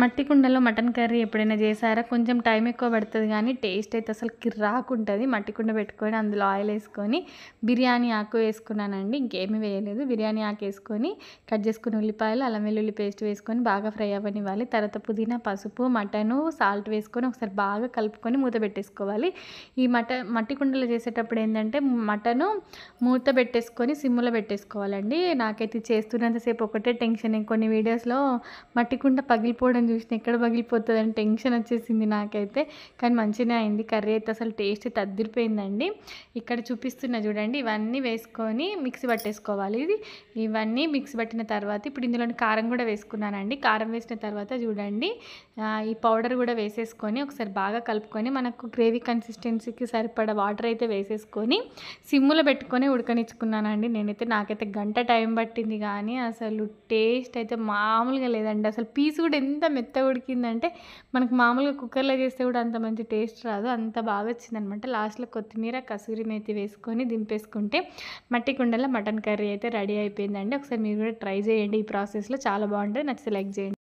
మట్టి కుండలో mutton curry ఎప్పుడైనా చేశారా? కొంచెం టైం ఎక్కువ పడుతుంది కానీ టేస్ట్ అయితే అసలు కిర్రాకుంటది. మట్టి కుండ పెట్టుకొని అందులో ఆయిల్ వేసుకొని బిర్యానీ ఆకు వేసుకున్నానండి. ఇంకేమీ వేయలేదు. బిర్యానీ ఆకు వేసుకొని కట్ చేసుకున్న ఉల్లిపాయలు, అల్లం వెల్లుల్లి పేస్ట్ వేసుకొని బాగా ఫ్రై అవ్వనివ్వాలి. తర్వాత పుదీనా, పసుపు, మటను, సాల్ట్ వేసుకొని ఒకసారి బాగా కలుపుకొని మూత పెట్టేసుకోవాలి. ఈ మట్టి కుండలో చేసేటప్పుడు ఏంటంటే మటను మూత పెట్టేసుకొని సిమ్లో పెట్టేసుకోవాలండి. నాకైతే చేస్తున్నంతసేపు ఒకటే టెన్షన్. కొన్ని వీడియోస్లో మట్టి కుండ పగిలిపోవడం చూసిన ఎక్కడ పగిలిపోతుందని టెన్షన్ వచ్చేసింది నాకైతే. కానీ మంచిగానే అయింది. కర్రీ అయితే అసలు టేస్ట్ అయితే అదిరిపోయిందండి. ఇక్కడ చూపిస్తున్నా చూడండి. ఇవన్నీ వేసుకొని మిక్సీ పట్టేసుకోవాలి. ఇవన్నీ మిక్సీ పట్టిన తర్వాత ఇప్పుడు ఇందులోని కారం కూడా వేసుకున్నానండి. కారం వేసిన తర్వాత చూడండి ఈ పౌడర్ కూడా వేసేసుకొని ఒకసారి బాగా కలుపుకొని మనకు గ్రేవీ కన్సిస్టెన్సీకి సరిపడా వాటర్ అయితే వేసేసుకొని సిమ్ములో పెట్టుకొని ఉడకనిచ్చుకున్నానండి. నాకైతే గంట టైం పట్టింది కానీ అసలు టేస్ట్ అయితే మామూలుగా లేదండి. అసలు పీస్ కూడా ఎంత మెత్తగా ఉడికిందంటే మనకు మామూలుగా కుక్కర్లో చేస్తే కూడా అంత మంచి టేస్ట్ రాదు. అంత బాగా వచ్చిందనమాట. లాస్ట్లో కొత్తిమీర, కసూరి మేతి వేసుకొని దింపేసుకుంటే మట్టి కుండలో మటన్ కర్రీ అయితే రెడీ అయిపోయిందండి. ఒకసారి మీరు కూడా ట్రై చేయండి ఈ ప్రాసెస్లో. చాలా బాగుంటుంది. నచ్చితే లైక్ చేయండి.